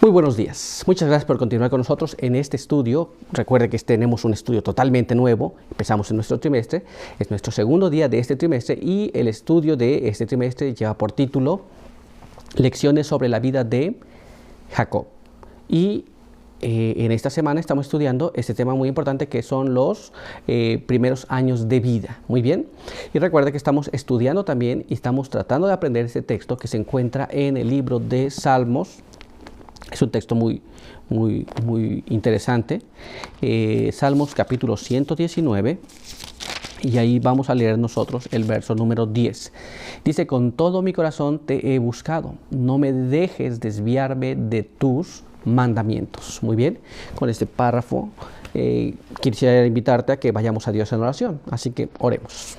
Muy buenos días. Muchas gracias por continuar con nosotros en este estudio. Recuerde que tenemos un estudio totalmente nuevo. Empezamos en nuestro trimestre. Es nuestro segundo día de este trimestre y el estudio de este trimestre lleva por título Lecciones sobre la vida de Jacob. Y en esta semana estamos estudiando este tema muy importante que son los primeros años de vida. Muy bien. Y recuerde que estamos estudiando también y estamos tratando de aprender este texto que se encuentra en el libro de Salmos. Es un texto muy interesante. Salmos capítulo 119. Y ahí vamos a leer nosotros el verso número 10. Dice: con todo mi corazón te he buscado. No me dejes desviarme de tus mandamientos. Muy bien. Con este párrafo quisiera invitarte a que vayamos a Dios en oración. Así que oremos.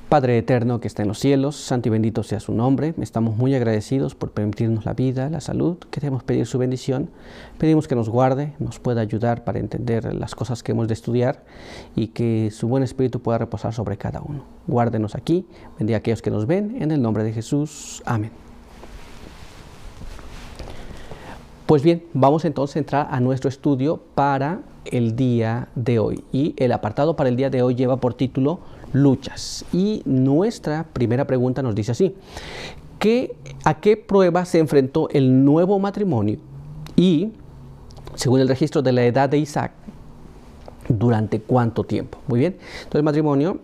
Padre eterno que está en los cielos, santo y bendito sea su nombre. Estamos muy agradecidos por permitirnos la vida, la salud. Queremos pedir su bendición. Pedimos que nos guarde, nos pueda ayudar para entender las cosas que hemos de estudiar y que su buen espíritu pueda reposar sobre cada uno. Guárdenos aquí, bendiga a aquellos que nos ven, en el nombre de Jesús. Amén. Pues bien, vamos entonces a entrar a nuestro estudio para el día de hoy. Y el apartado para el día de hoy lleva por título Luchas. Y nuestra primera pregunta nos dice así: ¿a qué prueba se enfrentó el nuevo matrimonio? Y, según el registro de la edad de Isaac, ¿durante cuánto tiempo? Muy bien. Entonces el matrimonio,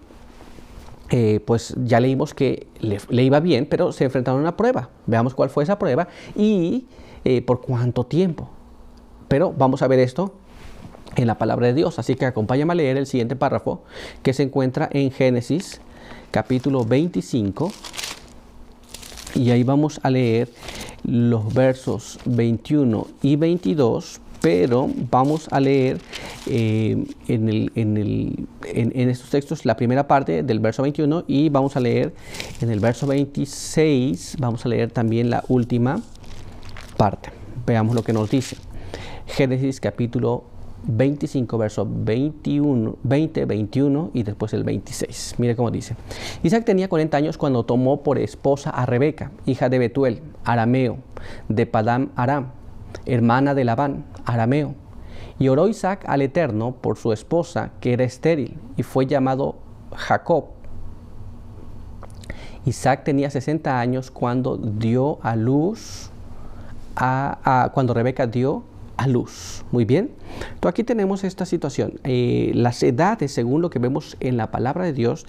pues ya leímos que le iba bien, pero se enfrentaron a una prueba. Veamos cuál fue esa prueba y por cuánto tiempo. Pero vamos a ver esto en la palabra de Dios, así que acompáñame a leer el siguiente párrafo que se encuentra en Génesis capítulo 25 y ahí vamos a leer los versos 21 y 22, pero vamos a leer en estos textos la primera parte del verso 21 y vamos a leer en el verso 26, vamos a leer también la última parte. Veamos lo que nos dice Génesis capítulo 25, verso 20, 21 y después el 26. Mire cómo dice: Isaac tenía 40 años cuando tomó por esposa a Rebeca, hija de Betuel, arameo, de Padán Aram, hermana de Labán, arameo. Y oró Isaac al Eterno por su esposa, que era estéril, y fue llamado Jacob. Isaac tenía 60 años cuando dio a luz, cuando Rebeca dio a luz. Muy bien. Entonces aquí tenemos esta situación. Las edades, según lo que vemos en la palabra de Dios,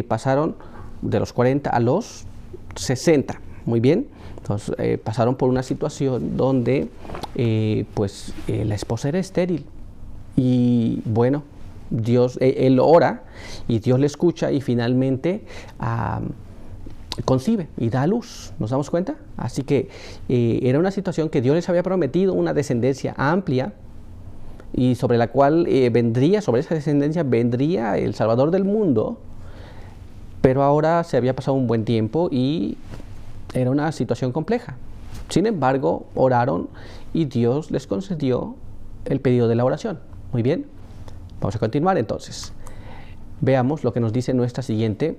pasaron de los 40 a los 60. Muy bien. Entonces pasaron por una situación donde la esposa era estéril. Y bueno, él ora y Dios le escucha y finalmente concibe y da a luz. ¿Nos damos cuenta? Así que era una situación que Dios les había prometido, una descendencia amplia y sobre la cual sobre esa descendencia vendría el Salvador del mundo, pero ahora se había pasado un buen tiempo y era una situación compleja. Sin embargo, oraron y Dios les concedió el pedido de la oración. Muy bien, vamos a continuar entonces. Veamos lo que nos dice nuestra siguiente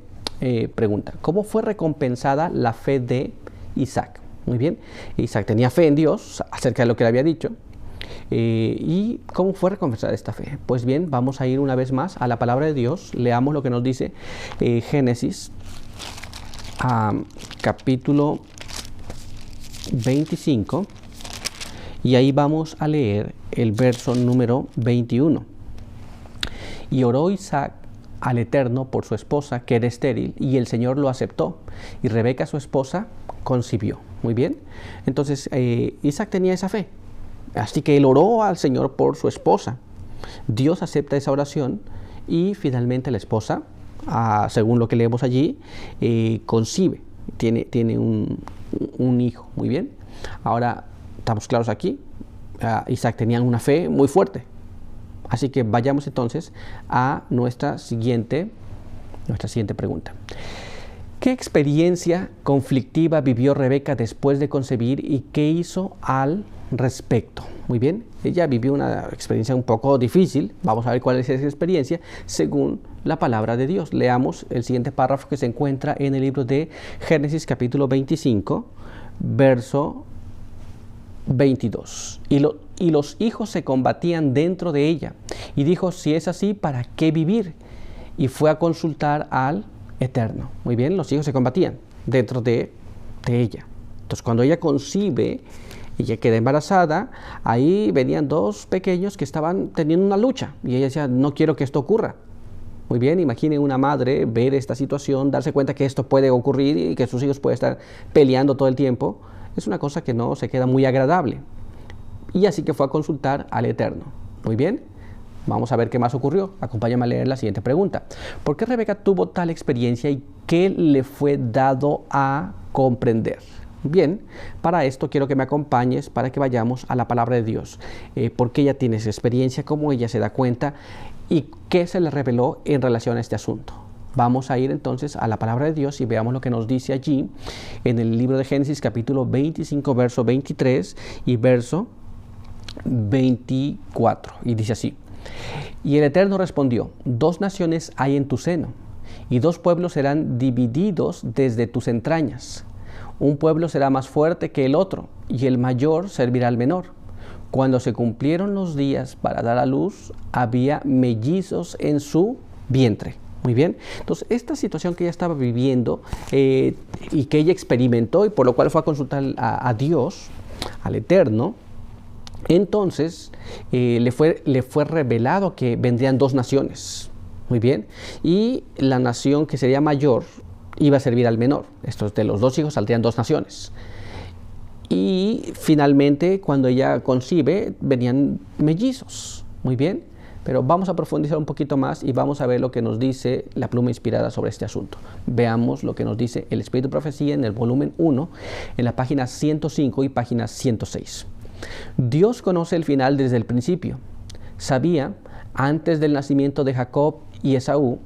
pregunta. ¿Cómo fue recompensada la fe de Isaac? Muy bien, Isaac tenía fe en Dios acerca de lo que le había dicho. ¿Y cómo fue recompensada esta fe? Pues bien, vamos a ir una vez más a la palabra de Dios. Leamos lo que nos dice Génesis capítulo 25 y ahí vamos a leer el verso número 21. Y oró Isaac al Eterno por su esposa, que era estéril, y el Señor lo aceptó. Y Rebeca, su esposa, concibió. Muy bien. Entonces, Isaac tenía esa fe. Así que él oró al Señor por su esposa. Dios acepta esa oración y finalmente la esposa, según lo que leemos allí, concibe. Tiene un hijo. Muy bien. Ahora, estamos claros aquí. Isaac tenía una fe muy fuerte. Así que vayamos entonces a nuestra siguiente pregunta. ¿Qué experiencia conflictiva vivió Rebeca después de concebir y qué hizo al respecto? Muy bien, ella vivió una experiencia un poco difícil. Vamos a ver cuál es esa experiencia según la palabra de Dios. Leamos el siguiente párrafo que se encuentra en el libro de Génesis capítulo 25, Verso 22. Y los hijos se combatían dentro de ella. Y dijo, si es así, ¿para qué vivir? Y fue a consultar al Eterno. Muy bien, los hijos se combatían dentro de ella. Entonces, cuando ella concibe y ella queda embarazada, ahí venían dos pequeños que estaban teniendo una lucha. Y ella decía, no quiero que esto ocurra. Muy bien, imaginen una madre ver esta situación, darse cuenta que esto puede ocurrir y que sus hijos pueden estar peleando todo el tiempo. Es una cosa que no se queda muy agradable. Y así que fue a consultar al Eterno. Muy bien, vamos a ver qué más ocurrió. Acompáñame a leer la siguiente pregunta. ¿Por qué Rebeca tuvo tal experiencia y qué le fue dado a comprender? Bien, para esto quiero que me acompañes para que vayamos a la palabra de Dios. ¿Por qué ella tiene esa experiencia? ¿Cómo ella se da cuenta? ¿Y qué se le reveló en relación a este asunto? Vamos a ir entonces a la palabra de Dios y veamos lo que nos dice allí en el libro de Génesis capítulo 25, verso 23 y verso 24. Y dice así: y el Eterno respondió, 2 naciones hay en tu seno, y 2 pueblos serán divididos desde tus entrañas. Un pueblo será más fuerte que el otro, y el mayor servirá al menor. Cuando se cumplieron los días para dar a luz, había mellizos en su vientre. Muy bien, entonces esta situación que ella estaba viviendo y que ella experimentó y por lo cual fue a consultar a Dios, al Eterno, entonces le fue revelado que vendrían 2 naciones. Muy bien, y la nación que sería mayor iba a servir al menor. Estos de los 2 hijos saldrían 2 naciones. Y finalmente, cuando ella concibe, venían mellizos. Muy bien, pero vamos a profundizar un poquito más y vamos a ver lo que nos dice la pluma inspirada sobre este asunto. Veamos lo que nos dice el Espíritu de Profecía en el volumen 1, en la página 105 y página 106. Dios conoce el final desde el principio. Sabía, antes del nacimiento de Jacob y Esaú,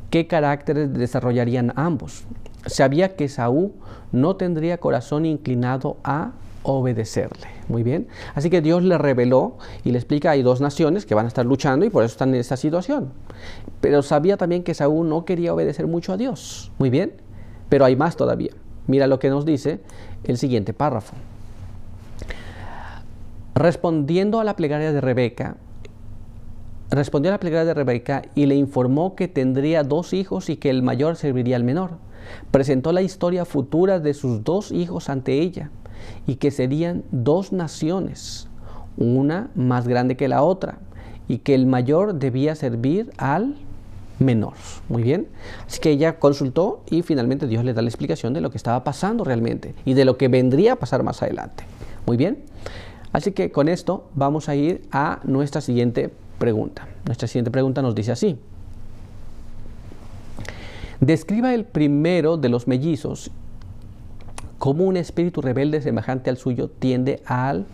qué caracteres desarrollarían ambos. Sabía que Esaú no tendría corazón inclinado a obedecerle. Muy bien. Así que Dios le reveló y le explica, hay 2 naciones que van a estar luchando y por eso están en esta situación. Pero sabía también que Esaú no quería obedecer mucho a Dios. Muy bien. Pero hay más todavía. Mira lo que nos dice el siguiente párrafo. Respondió a la plegaria de Rebeca y le informó que tendría 2 hijos y que el mayor serviría al menor. Presentó la historia futura de sus 2 hijos ante ella y que serían 2 naciones, una más grande que la otra, y que el mayor debía servir al menor. Muy bien, así que ella consultó y finalmente Dios le da la explicación de lo que estaba pasando realmente y de lo que vendría a pasar más adelante. Muy bien, así que con esto vamos a ir a nuestra siguiente pregunta. Nuestra siguiente pregunta nos dice así: describa el primero de los mellizos cómo un espíritu rebelde semejante al suyo tiende al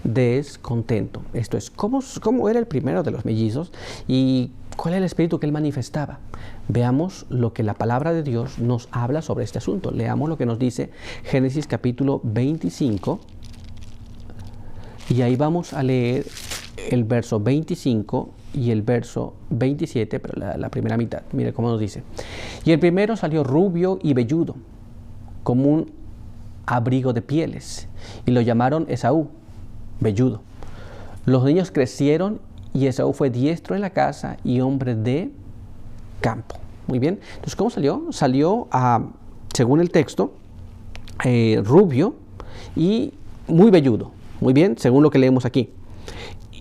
descontento. Esto es, ¿cómo era el primero de los mellizos y cuál era el espíritu que él manifestaba? Veamos lo que la palabra de Dios nos habla sobre este asunto. Leamos lo que nos dice Génesis capítulo 25 y ahí vamos a leer el verso 25 y el verso 27, pero la primera mitad. Mire cómo nos dice. Y el primero salió rubio y velludo, como un abrigo de pieles, y lo llamaron Esaú, velludo. Los niños crecieron y Esaú fue diestro en la casa y hombre de campo. Muy bien. Entonces, ¿cómo salió? Salió, según el texto, rubio y muy velludo. Muy bien, según lo que leemos aquí.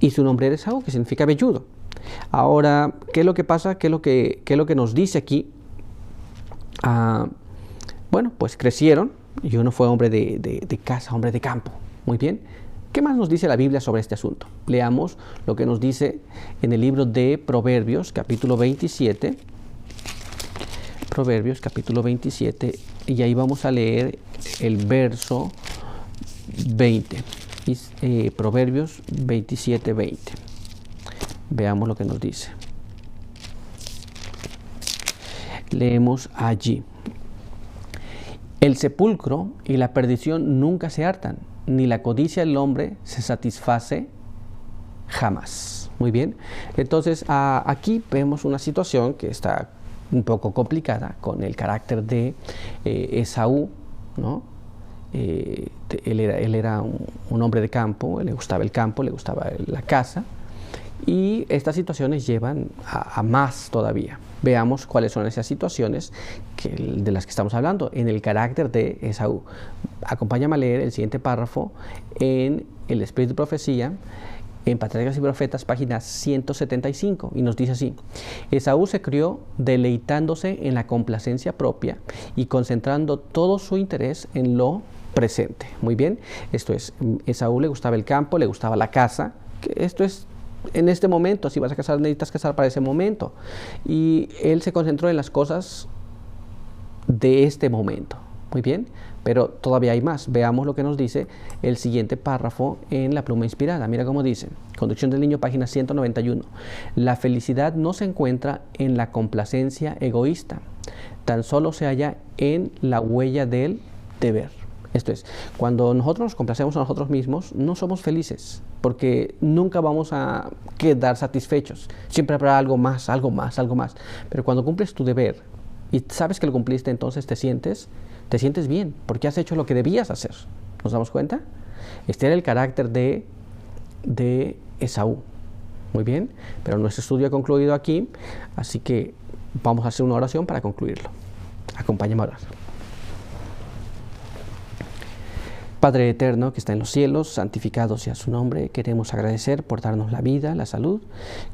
Y su nombre era Esaú, que significa velludo. Ahora, ¿qué es lo que pasa? ¿Qué es lo que nos dice aquí? Bueno, pues crecieron y uno fue hombre de casa, hombre de campo. Muy bien. ¿Qué más nos dice la Biblia sobre este asunto? Leamos lo que nos dice en el libro de Proverbios, capítulo 27. Proverbios, capítulo 27. Y ahí vamos a leer el verso 20. Proverbios 27, 20. Veamos lo que nos dice. Leemos allí. El sepulcro y la perdición nunca se hartan, ni la codicia del hombre se satisface jamás. Muy bien. Entonces, aquí vemos una situación que está un poco complicada con el carácter de Esaú, ¿no? Él era un hombre de campo, le gustaba el campo, le gustaba la caza. Y estas situaciones llevan a más todavía. Veamos cuáles son esas situaciones de las que estamos hablando en el carácter de Esaú. Acompáñame a leer el siguiente párrafo en El Espíritu de Profecía, en Patriarcas y Profetas, página 175, y nos dice así: Esaú se crió deleitándose en la complacencia propia y concentrando todo su interés en lo presente. Muy bien, esto es, Esaú le gustaba el campo, le gustaba la caza. Esto es en este momento. Si vas a casar, necesitas casar para ese momento. Y él se concentró en las cosas de este momento. Muy bien, pero todavía hay más. Veamos lo que nos dice el siguiente párrafo en La Pluma Inspirada. Mira cómo dice: Conducción del Niño, página 191. La felicidad no se encuentra en la complacencia egoísta, tan solo se halla en la huella del deber. Esto es, cuando nosotros nos complacemos a nosotros mismos, no somos felices, porque nunca vamos a quedar satisfechos. Siempre habrá algo más, algo más, algo más. Pero cuando cumples tu deber y sabes que lo cumpliste, entonces te sientes bien, porque has hecho lo que debías hacer. ¿Nos damos cuenta? Este era el carácter de Esaú. Muy bien, pero nuestro estudio ha concluido aquí, así que vamos a hacer una oración para concluirlo. Acompáñame a orar. Padre eterno que está en los cielos, santificado sea su nombre. Queremos agradecer por darnos la vida, la salud.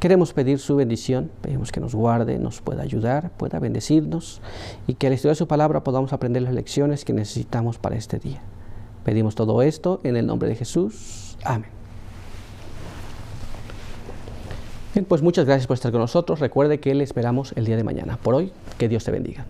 Queremos pedir su bendición. Pedimos que nos guarde, nos pueda ayudar, pueda bendecirnos y que al estudiar su palabra podamos aprender las lecciones que necesitamos para este día. Pedimos todo esto en el nombre de Jesús. Amén. Bien, pues muchas gracias por estar con nosotros. Recuerde que le esperamos el día de mañana. Por hoy, que Dios te bendiga.